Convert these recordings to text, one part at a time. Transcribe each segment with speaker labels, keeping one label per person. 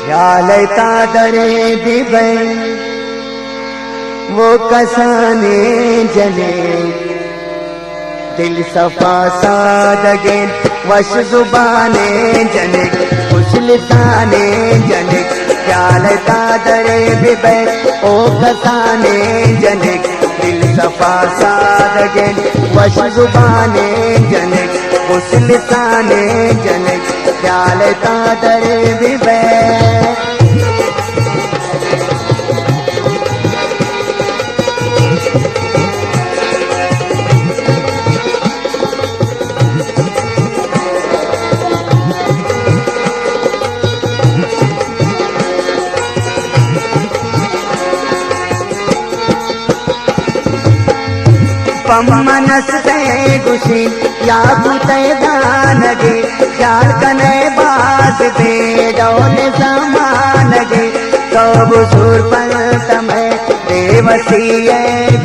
Speaker 1: خیالتا درے دیبے وہ کسانے جنے دل صفا سادگین وش زبانے جنک خوش لسانے جنک خیالتا درے دیبے وہ کسانے جنک دل صفا سادگین وش زبانے جنک خوش لسانے جنک خیالتا درے دیبے پمنس تے گشی یا تے دانگے خیال کنے باز دے ڈول زمانگے کب سور پن تمہیں بے وسیع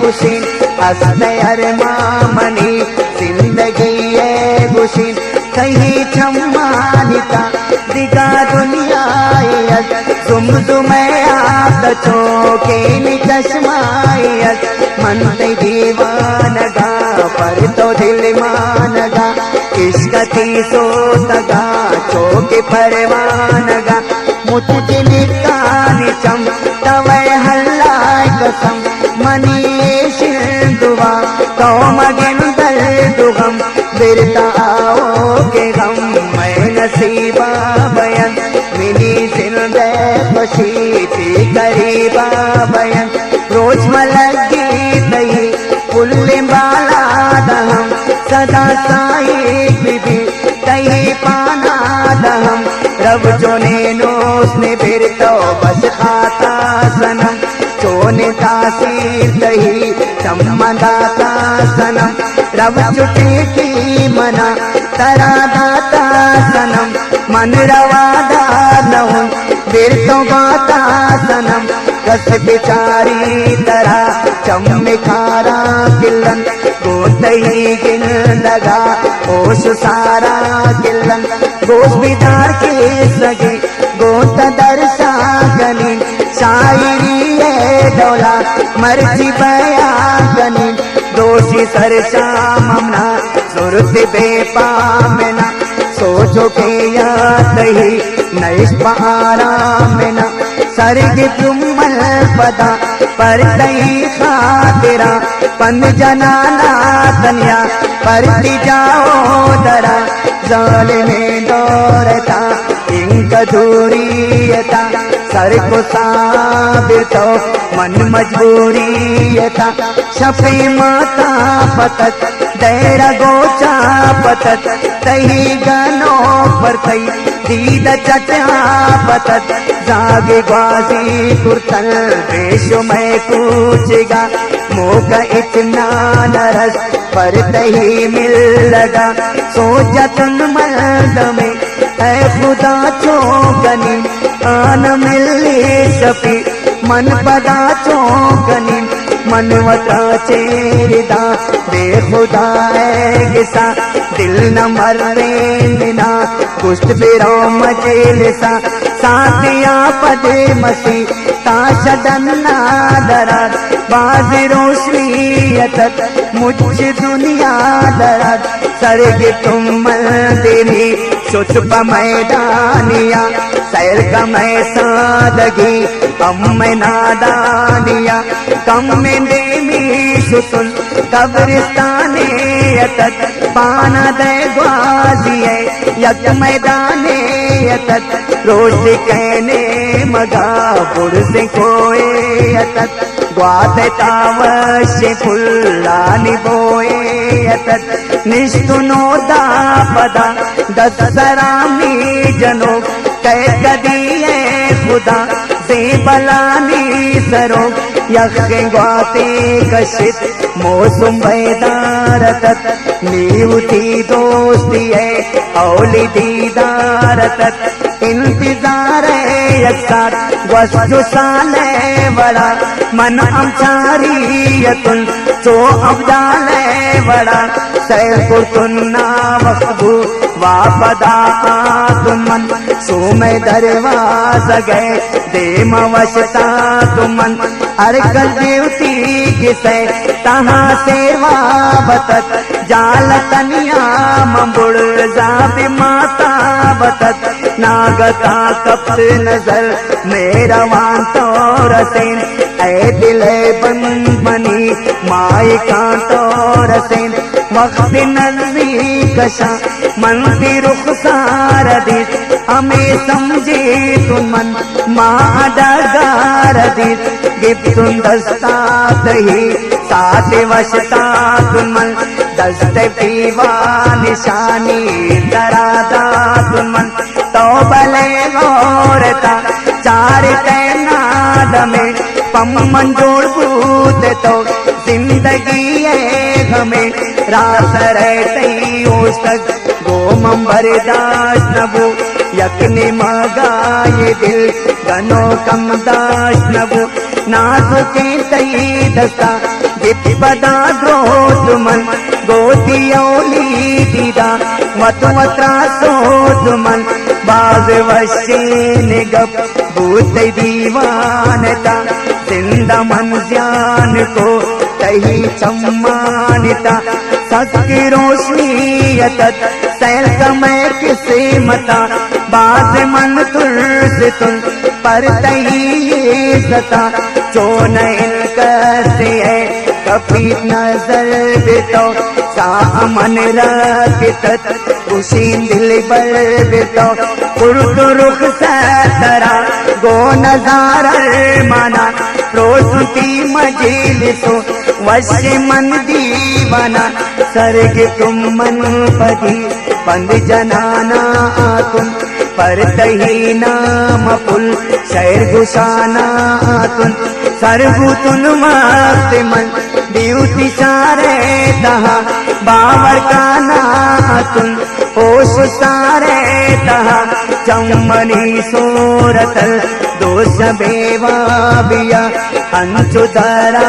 Speaker 1: گشی ہستے ارمامنی زندگی گشی کہیں چھمانتا دگا دنیا زمزمیات چوکین چشمائیت من تے دیوانگا پر تو دل مانگا عشق تھی سوتگا چوک پروانگا مجھ نکانی چم توے حلائے قسم منی شندوا قوم گندل دغم برتا آؤ کے غم میں نصیبہ بیان منی زندے خوشیتی قریبہ بیان روز ملگی دہی پل بالا دہم صدا سائق بھی دہی پانا دہم رب چونے نوس نے پھر تو بس خاتا سنم چونے تاثیر دہی چمداتا سنم رب چٹی کی منا ترا داتا سنم من روادار نہوں پھر تو باتا سنم کس بیچاری طرح چمکارا گلن گوتہی گن لگا ہوش سارا گلن گوش بیدار کے سگے گوت درسا گنین شاعری ڈولا مرچی بیا گنین دوشی سر شام امنا صورت بے پامنا سوچو کے یاد ہی نیش پہارا منا سرگ جمل پدا پر تئی خاطرہ پن جنانا دنیا پرتی جاؤ درا ظالم دورتا انک دوریتا سر کو صابر تو من مجبوریتا شفی ماتا پتت دیر گوچا پتت تہی گنو پر تئی دید چٹیا پتت زاگے گوازی کرتن پیشو میں پوچھے گا موقع اتنا نرس پر تہی مل لگا سوچا تن مرد میں اے خدا چوکنی آن ملی شفی من پدا چوکنی من وطا چیردہ بے خدا اے گسا دل نہ مرنا کشت بیرو مجلسا ساتھیا پد مسی تاشدنا درد باز روشنیتت مجھ دنیا درد سرگ تم مندنی شچپ میدانیا سیر کا میں سادگی کم میں نادانیا کم میں دیمی شسن قبرستانیتت پانا دے گوازیے یک میدانیتت روز کہنے مگا بڑھ سے کوئیتت گواد تاوش پھلانی بوئیتت نشتنو دا پدا دس سرامی جنو کہہ کدیے خدا زیبلانی سرو یک گواتے کشت موسم بیدارتت نیوتی دوستی ہے اولی دیدارتت انتظار یک ساتھ وسجو سالے بڑا من امچاریتن چو ابدالے بڑا سیر کو تننا وقبو وافدا तुमन सोमे दरवाजा गए देम वशता तुमन अर्कल देवती गिसे तहा सेवा बतत जाल तनिया मंबुड़ जाबि माता बतत नागता कप्त नजर मेरा वांतो रसेन ऐ दिले बन मनी माई का तो रसेन वक्त नजदीक कशा मनती रुखसार दिस हमें समझे तुम मन माँ डगार दिस गिफ्तुन दस्ता दही साथ वशता तुम मन दस्ते पीवा निशानी दरादा तुम मन तो भले गौरता चार तैनाद में पम मंजूर बूत तो जिंदगी है हमें रास रहते उस तक गोमम बर्दाश्त नबू यकने मगा ये दिल गनो कम दाश्त नबू नाजुके तई दस्ता दिपदा ग्रोथ मन गोतियोली दीदा मतवत्रा सोच मन बाज वशे निगप भूत दीवानता जिंदा मन ज्ञान को तही सम्मानिता सत्य रोशनी यतत सैल समय किसे मता बाज मन तुल तुल पर तही ये सता जो नैन करते है कभी नजर बितो सामन रखत खुशी दिल बर बितो कुर्द रुख सतरा गो नजारा माना रोशती मजलिसो वश मन दीवाना सर्ग तुम मन पदी बंद जनाना तुम पर तही नाम पुल शहर गुशाना तुम सरगु तुन मस्त मन ब्यूटी सारे तहा बावर का ना तुम होश सारे तहा चमनी सूरतल दोष बेवा बिया अंचु दरा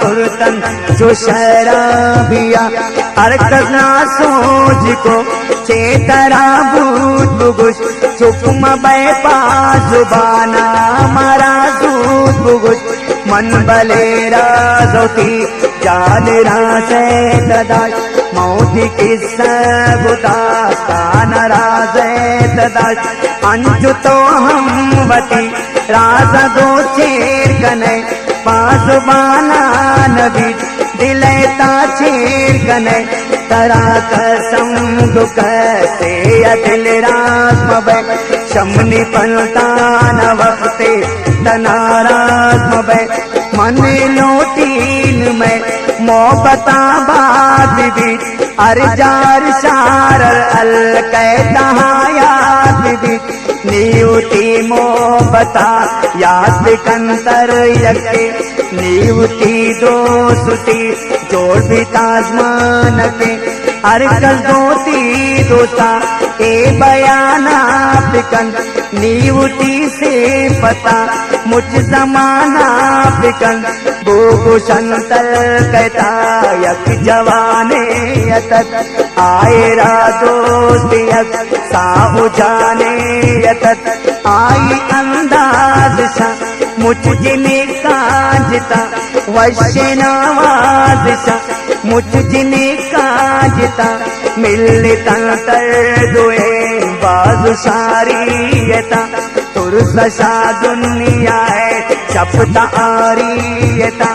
Speaker 1: कुर्तन जो शराबिया अरकना सोच को चेतरा भूत बुगुश चुपम बैपा जुबाना मरा दूत बुगुश मन बलेरा जोती जान रासे तदाश मौती किस्सा बुदास्ता नाराजे तदाश अंजु तो हम वती राजा दो चेर कने पाजुबाना नबी दिले ता चेर कने तरा कसम दुख से दिल राज मबे शमनी पलता न वक्ते तनाराज मबे मन लोटीन में मोहब्बता बाद भी अरजार शार अल कहता याद भी नीवती मोहब्बता याद कंतर यके नीवती दोस्ती जोड़ भी ताजमान के अरकल दोती दोता ए बयाना फिकन नीवती से पता मुझ जमाना फिकन बो संतल कहता यक जवाने यतत आए रा दोस्त यक साहु जाने यतत आई अंदाज सा मुझ जिने कांजता वश्य नवाज सा मुझ जिने कांजता मिलता तर दुए बाजु सारियता तुरसा दुनिया है शपता आरियता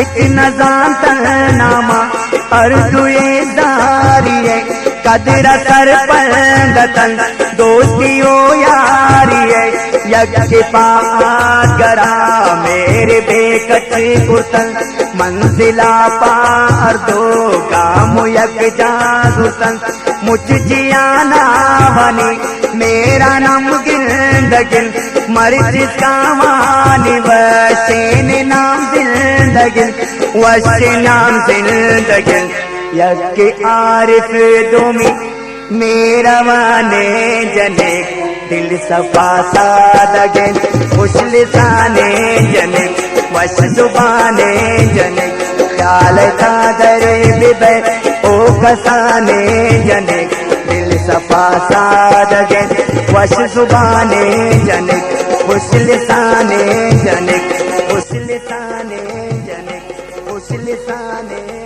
Speaker 1: इतना जानता नामा अर्जुए दारी है कदर कर पंगतन दोस्तियों यारी है यज्ञ पार करा मेरे बेकटी कुतन मंजिला पार दो काम यज्ञ जागुतन मुझ जियाना बनी मेरा नाम गिंदगिन मर जिसका वानी वशेन नाम जिंदगिन वश नाम जिंदगिन यज्ञ आरिफ दोमी मेरा वाने जने दिल सफा सादगे मुशलिसाने जने वश जुबाने जने ख्याल तादरे बिबे ओ कसाने जने दिल सफा सादगे وش زبانے جنک خوش لسانے جنک خوش لسانے جنک خوش لسانے